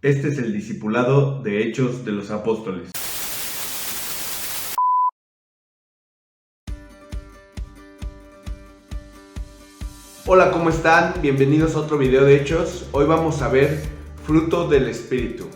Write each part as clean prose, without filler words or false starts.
Este es el discipulado de Hechos de los Apóstoles. Hola, ¿cómo están? Bienvenidos a otro video de Hechos. Hoy vamos a ver fruto del Espíritu.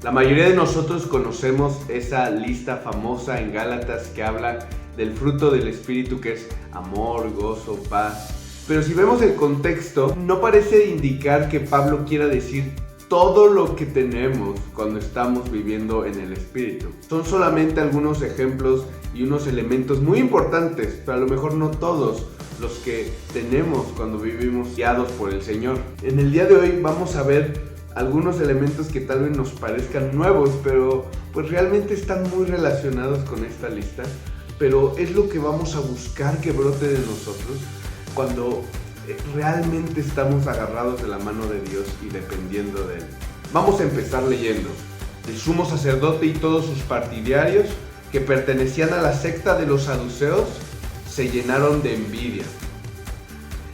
La mayoría de nosotros conocemos esa lista famosa en Gálatas que habla del fruto del Espíritu, que es amor, gozo, paz. Pero si vemos el contexto, no parece indicar que Pablo quiera decir todo lo que tenemos cuando estamos viviendo en el Espíritu. Son solamente algunos ejemplos y unos elementos muy importantes, pero a lo mejor no todos los que tenemos cuando vivimos guiados por el Señor. En el día de hoy vamos a ver algunos elementos que tal vez nos parezcan nuevos, pero pues realmente están muy relacionados con esta lista. Pero es lo que vamos a buscar que brote de nosotros cuando realmente estamos agarrados de la mano de Dios y dependiendo de Él. Vamos a empezar leyendo. El sumo sacerdote y todos sus partidarios que pertenecían a la secta de los saduceos se llenaron de envidia.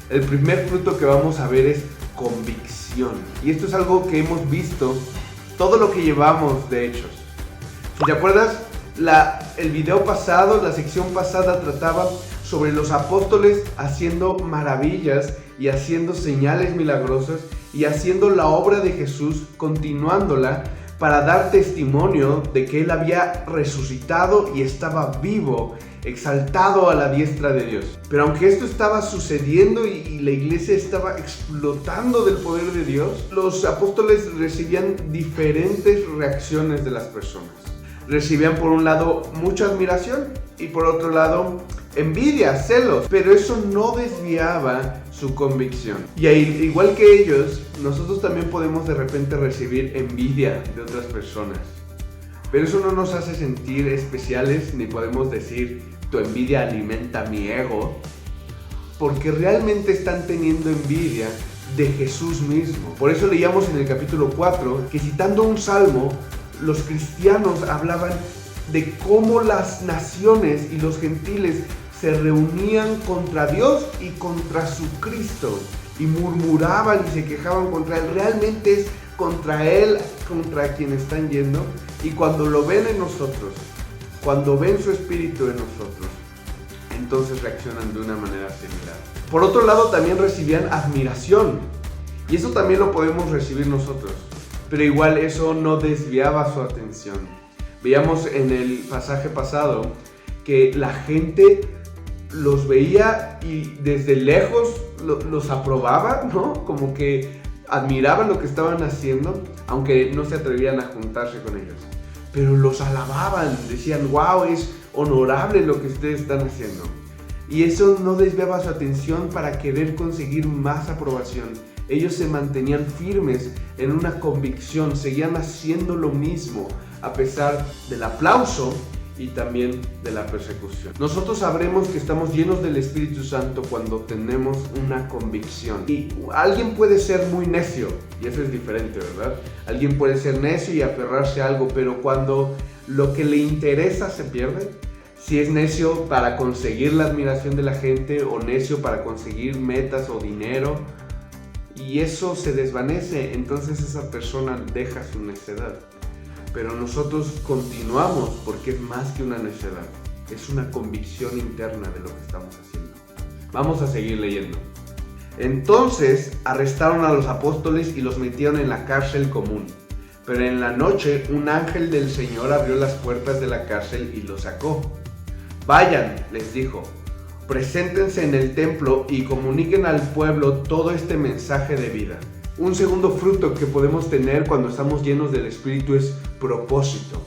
El primer fruto que vamos a ver es convicción. Y esto es algo que hemos visto todo lo que llevamos de Hechos. Si te acuerdas, el video pasado, la sección pasada trataba sobre los apóstoles haciendo maravillas y haciendo señales milagrosas y haciendo la obra de Jesús, continuándola para dar testimonio de que Él había resucitado y estaba vivo, exaltado a la diestra de Dios. Pero aunque esto estaba sucediendo y la iglesia estaba explotando del poder de Dios, los apóstoles recibían diferentes reacciones de las personas. Recibían por un lado mucha admiración y por otro lado envidia, celos, pero eso no desviaba su convicción. Y ahí, igual que ellos, nosotros también podemos de repente recibir envidia de otras personas. Pero eso no nos hace sentir especiales, ni podemos decir tu envidia alimenta mi ego, porque realmente están teniendo envidia de Jesús mismo. Por eso leíamos en el capítulo 4 que, citando un salmo, los cristianos hablaban de cómo las naciones y los gentiles se reunían contra Dios y contra su Cristo y murmuraban y se quejaban contra Él. Realmente es contra Él, contra quien están yendo, y cuando lo ven en nosotros, cuando ven su Espíritu en nosotros, entonces reaccionan de una manera similar. Por otro lado, también recibían admiración, y eso también lo podemos recibir nosotros, pero igual eso no desviaba su atención. Veíamos en el pasaje pasado que la gente los veía y desde lejos los aprobaba, ¿no? Como que admiraban lo que estaban haciendo, aunque no se atrevían a juntarse con ellos. Pero los alababan, decían, wow, es honorable lo que ustedes están haciendo. Y eso no desviaba su atención para querer conseguir más aprobación. Ellos se mantenían firmes en una convicción, seguían haciendo lo mismo a pesar del aplauso y también de la persecución. Nosotros sabremos que estamos llenos del Espíritu Santo cuando tenemos una convicción. Y alguien puede ser muy necio, y eso es diferente, ¿verdad? Alguien puede ser necio y aferrarse a algo, pero cuando lo que le interesa se pierde, si es necio para conseguir la admiración de la gente o necio para conseguir metas o dinero, y eso se desvanece, entonces esa persona deja su necedad. Pero nosotros continuamos porque es más que una necedad, es una convicción interna de lo que estamos haciendo. Vamos a seguir leyendo. Entonces arrestaron a los apóstoles y los metieron en la cárcel común. Pero en la noche un ángel del Señor abrió las puertas de la cárcel y los sacó. Vayan, les dijo, preséntense en el templo y comuniquen al pueblo todo este mensaje de vida. Un segundo fruto que podemos tener cuando estamos llenos del Espíritu es propósito.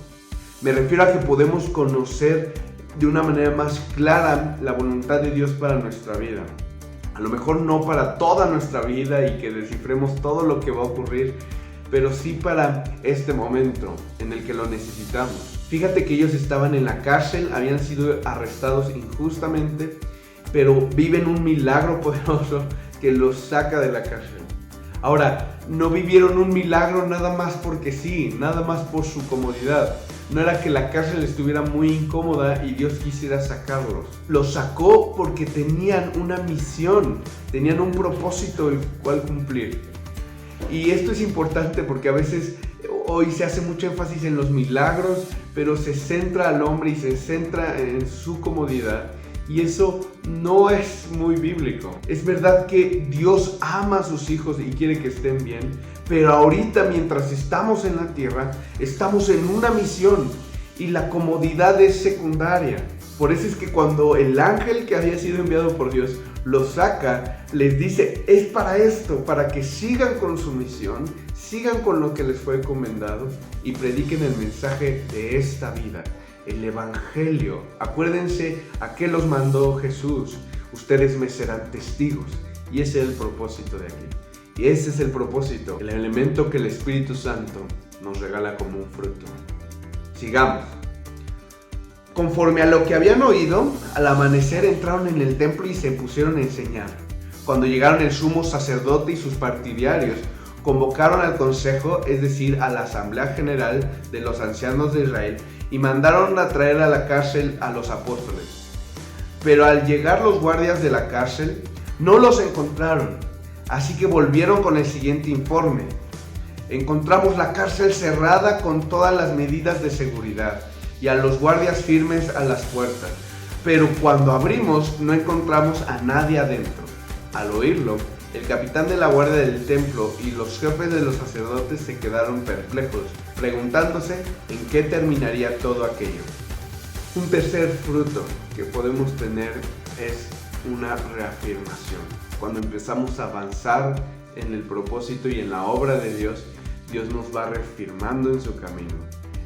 Me refiero a que podemos conocer de una manera más clara la voluntad de Dios para nuestra vida. A lo mejor no para toda nuestra vida y que descifremos todo lo que va a ocurrir, pero sí para este momento en el que lo necesitamos. Fíjate que ellos estaban en la cárcel, habían sido arrestados injustamente, pero viven un milagro poderoso que los saca de la cárcel. Ahora, no vivieron un milagro nada más porque sí, nada más por su comodidad. No era que la cárcel estuviera muy incómoda y Dios quisiera sacarlos. Los sacó porque tenían una misión, tenían un propósito el cual cumplir. Y esto es importante porque a veces hoy se hace mucho énfasis en los milagros, pero se centra al hombre y se centra en su comodidad. Y eso no es muy bíblico. Es verdad que Dios ama a sus hijos y quiere que estén bien, pero ahorita mientras estamos en la tierra, estamos en una misión y la comodidad es secundaria. Por eso es que cuando el ángel que había sido enviado por Dios los saca, les dice, es para esto, para que sigan con su misión, sigan con lo que les fue encomendado y prediquen el mensaje de esta vida. El evangelio. Acuérdense a qué los mandó Jesús. Ustedes me serán testigos. Y ese es el propósito de aquí. Y ese es el propósito, el elemento que el Espíritu Santo nos regala como un fruto. Sigamos. Conforme a lo que habían oído, al amanecer entraron en el templo y se pusieron a enseñar. Cuando llegaron el sumo sacerdote y sus partidarios, convocaron al consejo, es decir, a la asamblea general de los ancianos de Israel, y mandaron a traer a la cárcel a los apóstoles. Pero al llegar los guardias de la cárcel, no los encontraron, así que volvieron con el siguiente informe. Encontramos la cárcel cerrada con todas las medidas de seguridad y a los guardias firmes a las puertas, pero cuando abrimos no encontramos a nadie adentro. Al oírlo, el capitán de la guardia del templo y los jefes de los sacerdotes se quedaron perplejos, preguntándose en qué terminaría todo aquello. Un tercer fruto que podemos tener es una reafirmación. Cuando empezamos a avanzar en el propósito y en la obra de Dios, Dios nos va reafirmando en su camino.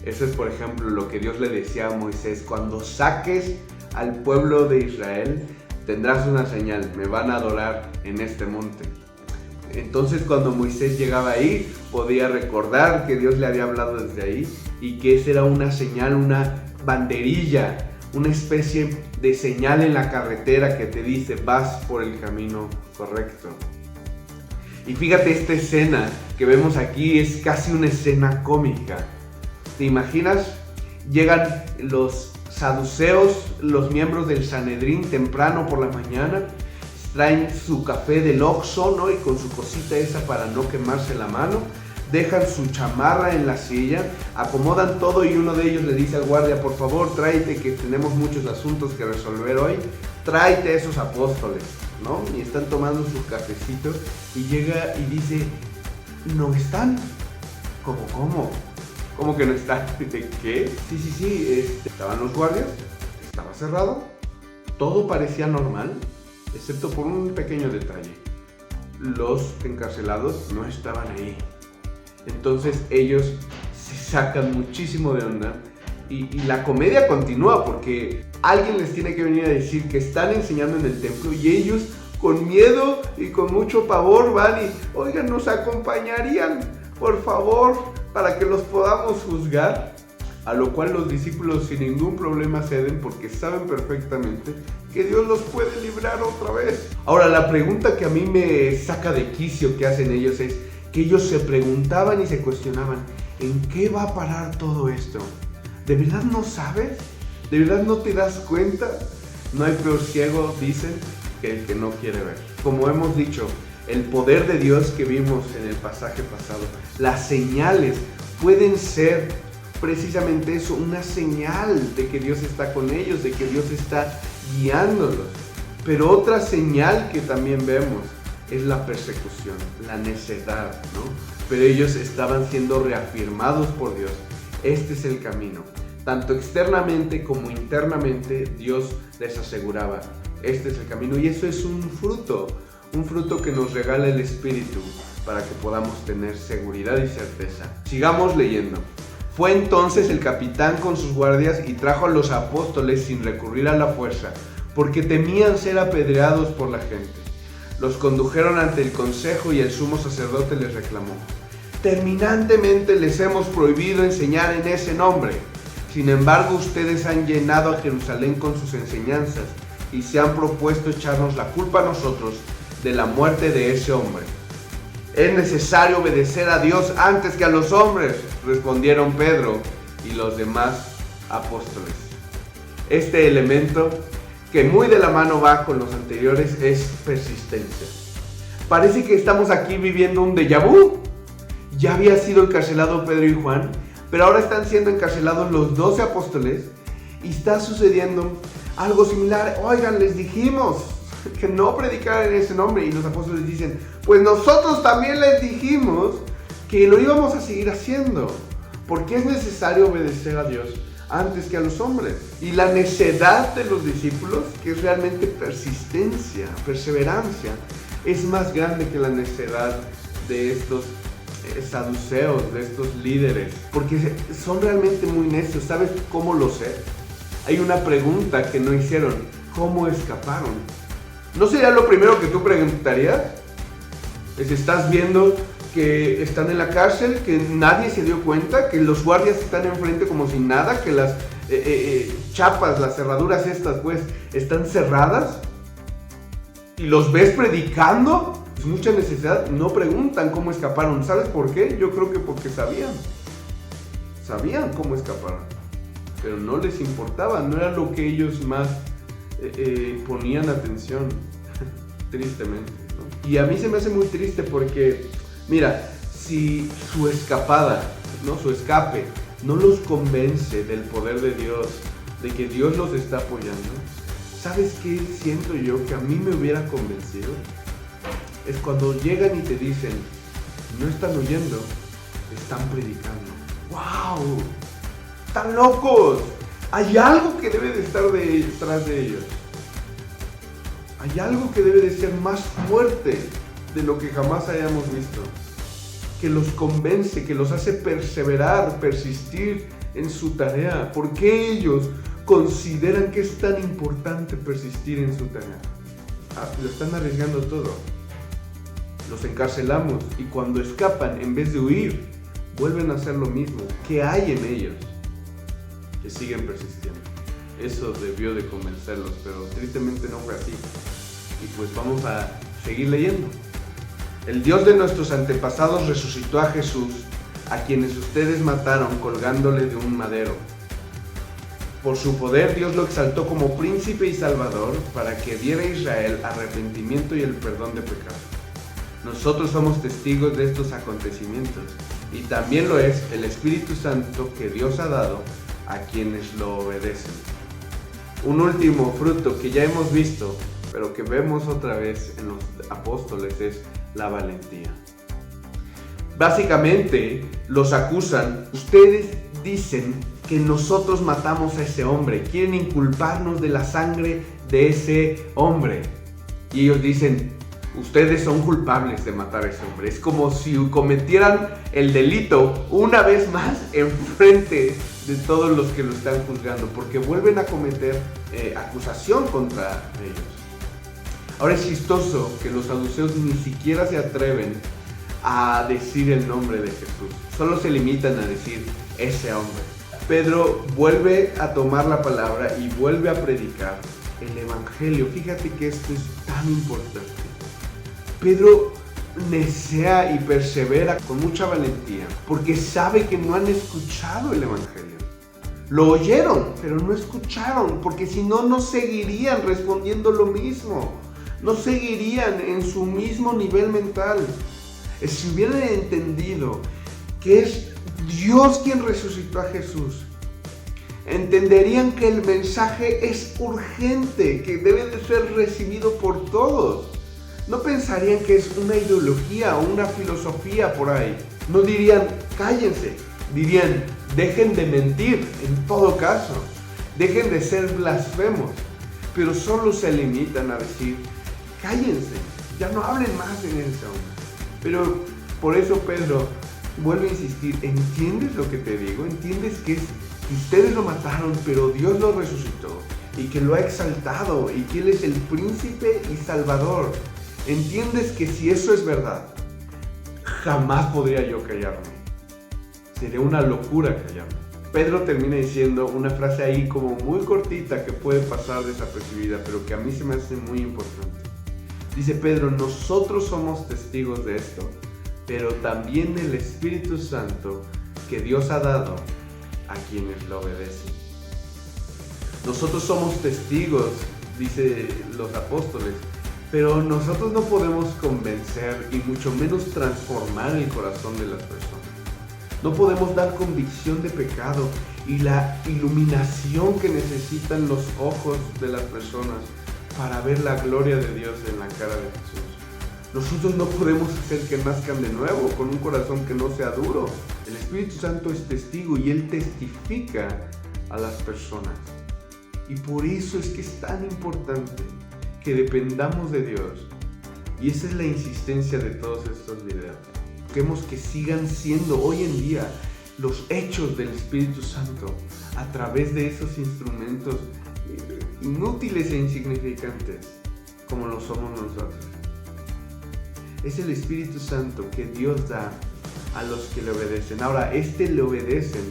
Eso es, por ejemplo, lo que Dios le decía a Moisés: cuando saques al pueblo de Israel, tendrás una señal, me van a adorar en este monte. Entonces cuando Moisés llegaba ahí, podía recordar que Dios le había hablado desde ahí y que esa era una señal, una banderilla, una especie de señal en la carretera que te dice vas por el camino correcto. Y fíjate, esta escena que vemos aquí es casi una escena cómica. ¿Te imaginas? Llegan los saduceos, los miembros del Sanedrín, temprano por la mañana, traen su café del Oxxo, ¿no? Y con su cosita esa para no quemarse la mano, dejan su chamarra en la silla, acomodan todo y uno de ellos le dice al guardia: por favor, tráete que tenemos muchos asuntos que resolver hoy, tráete a esos apóstoles, ¿no? Y están tomando su cafecito y llega y dice: ¿no están? ¿Cómo? ¿Cómo que no están? ¿De qué? Sí, estaban los guardias, estaba cerrado, todo parecía normal, excepto por un pequeño detalle: los encarcelados no estaban ahí. Entonces ellos se sacan muchísimo de onda y la comedia continúa, porque alguien les tiene que venir a decir que están enseñando en el templo y ellos con miedo y con mucho pavor van y: oigan, ¿nos acompañarían, por favor, para que los podamos juzgar? A lo cual los discípulos sin ningún problema ceden, porque saben perfectamente que Dios los puede librar otra vez. Ahora, la pregunta que a mí me saca de quicio que hacen ellos es que ellos se preguntaban y se cuestionaban: ¿en qué va a parar todo esto? ¿De verdad no sabes? ¿De verdad no te das cuenta? No hay peor ciego, dicen, que el que no quiere ver. Como hemos dicho, el poder de Dios que vimos en el pasaje pasado, las señales pueden ser precisamente eso, una señal de que Dios está con ellos, de que Dios está guiándolos. Pero otra señal que también vemos es la persecución, la necedad, ¿no? Pero ellos estaban siendo reafirmados por Dios. Este es el camino. Tanto externamente como internamente, Dios les aseguraba: este es el camino. Y eso es un fruto que nos regala el Espíritu para que podamos tener seguridad y certeza. Sigamos leyendo. Fue entonces el capitán con sus guardias y trajo a los apóstoles sin recurrir a la fuerza, porque temían ser apedreados por la gente. Los condujeron ante el consejo y el sumo sacerdote les reclamó: terminantemente les hemos prohibido enseñar en ese nombre. Sin embargo, ustedes han llenado a Jerusalén con sus enseñanzas y se han propuesto echarnos la culpa a nosotros de la muerte de ese hombre. Es necesario obedecer a Dios antes que a los hombres, respondieron Pedro y los demás apóstoles. Este elemento, que muy de la mano va con los anteriores, es persistencia. Parece que estamos aquí viviendo un déjà vu. Ya había sido encarcelado Pedro y Juan, pero ahora están siendo encarcelados los 12 apóstoles y está sucediendo algo similar. Oigan, les dijimos que no predicaran en ese nombre, y los apóstoles dicen, pues nosotros también les dijimos que lo íbamos a seguir haciendo, porque es necesario obedecer a Dios antes que a los hombres. Y la necedad de los discípulos, que es realmente persistencia, perseverancia, es más grande que la necedad de estos saduceos, de estos líderes, porque son realmente muy necios. ¿Sabes cómo lo sé? Hay una pregunta que no hicieron: ¿cómo escaparon? ¿No sería lo primero que tú preguntarías? ¿Estás viendo que están en la cárcel, que nadie se dio cuenta, que los guardias están enfrente como si nada, que las chapas, las cerraduras estas pues están cerradas, y los ves predicando? Es mucha necesidad. No preguntan cómo escaparon. ¿Sabes por qué? Yo creo que porque sabían cómo escaparon, pero no les importaba, no era lo que ellos más ponían atención, tristemente, ¿no? Y a mí se me hace muy triste porque, mira, si su escapada, ¿no? Su escape no los convence del poder de Dios, de que Dios los está apoyando, ¿sabes qué siento yo que a mí me hubiera convencido? Es cuando llegan y te dicen, no están oyendo, están predicando. ¡Wow! ¡Están locos! Hay algo que debe de estar detrás de ellos. Hay algo que debe de ser más fuerte de lo que jamás hayamos visto, que los convence, que los hace perseverar, persistir en su tarea. ¿Por qué ellos consideran que es tan importante persistir en su tarea? Lo están arriesgando todo. Los encarcelamos y cuando escapan, en vez de huir, vuelven a hacer lo mismo. ¿Qué hay en ellos? Que siguen persistiendo. Eso debió de convencerlos, pero tristemente no fue así. Y pues vamos a seguir leyendo. El Dios de nuestros antepasados resucitó a Jesús, a quienes ustedes mataron colgándole de un madero. Por su poder Dios lo exaltó como príncipe y salvador para que diera a Israel arrepentimiento y el perdón de pecados. Nosotros somos testigos de estos acontecimientos, y también lo es el Espíritu Santo que Dios ha dado a quienes lo obedecen. Un último fruto que ya hemos visto, pero que vemos otra vez en los apóstoles, es la valentía. Básicamente los acusan. Ustedes dicen que nosotros matamos a ese hombre, quieren inculparnos de la sangre de ese hombre. Y ellos dicen, ustedes son culpables de matar a ese hombre. Es como si cometieran el delito una vez más enfrente de todos los que lo están juzgando, porque vuelven a cometer acusación contra ellos. Ahora es chistoso que los saduceos ni siquiera se atreven a decir el nombre de Jesús, solo se limitan a decir ese hombre. Pedro vuelve a tomar la palabra y vuelve a predicar el evangelio. Fíjate que esto es tan importante. Pedro nesea y persevera con mucha valentía porque sabe que no han escuchado el evangelio. Lo oyeron, pero no escucharon, porque si no, no seguirían respondiendo lo mismo. No seguirían en su mismo nivel mental. Si hubieran entendido que es Dios quien resucitó a Jesús, entenderían que el mensaje es urgente, que debe de ser recibido por todos. No pensarían que es una ideología o una filosofía por ahí. No dirían, cállense. Dirían, dejen de mentir en todo caso. Dejen de ser blasfemos. Pero solo se limitan a decir, cállense, ya no hablen más en ese hombre. Pero por eso Pedro vuelve a insistir, ¿entiendes lo que te digo? ¿Entiendes que ustedes lo mataron, pero Dios lo resucitó? Y que lo ha exaltado, y que Él es el príncipe y salvador. ¿Entiendes que si eso es verdad, jamás podría yo callarme? Sería una locura callarme. Pedro termina diciendo una frase ahí como muy cortita que puede pasar desapercibida, pero que a mí se me hace muy importante. Dice Pedro, nosotros somos testigos de esto, pero también el Espíritu Santo que Dios ha dado a quienes lo obedecen. Nosotros somos testigos, dice los apóstoles, Pero nosotros no podemos convencer y mucho menos transformar el corazón de las personas. No podemos dar convicción de pecado y la iluminación que necesitan los ojos de las personas para ver la gloria de Dios en la cara de Jesús. Nosotros no podemos hacer que nazcan de nuevo con un corazón que no sea duro. El Espíritu Santo es testigo y Él testifica a las personas. Y por eso es que es tan importante que dependamos de Dios. Y esa es la insistencia de todos estos videos. Queremos que sigan siendo hoy en día los hechos del Espíritu Santo a través de esos instrumentos inútiles e insignificantes como lo somos nosotros. Es el Espíritu Santo que Dios da a los que le obedecen. Ahora, le obedecen.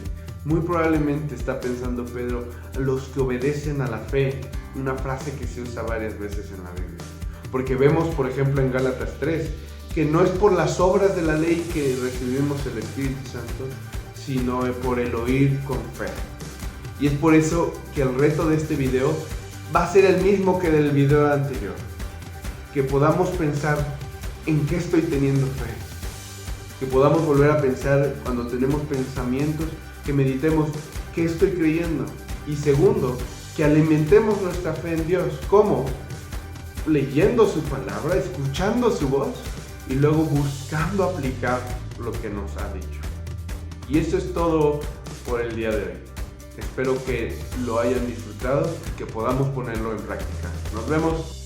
Muy probablemente está pensando Pedro, a los que obedecen a la fe. Una frase que se usa varias veces en la Biblia. Porque vemos, por ejemplo, en Gálatas 3, que no es por las obras de la ley que recibimos el Espíritu Santo, sino por el oír con fe. Y es por eso que el reto de este video va a ser el mismo que del video anterior. Que podamos pensar en qué estoy teniendo fe. Que podamos volver a pensar cuando tenemos pensamientos, que meditemos qué estoy creyendo. Y segundo, que alimentemos nuestra fe en Dios. ¿Cómo? Leyendo su palabra, escuchando su voz y luego buscando aplicar lo que nos ha dicho. Y eso es todo por el día de hoy. Espero que lo hayan disfrutado y que podamos ponerlo en práctica. Nos vemos.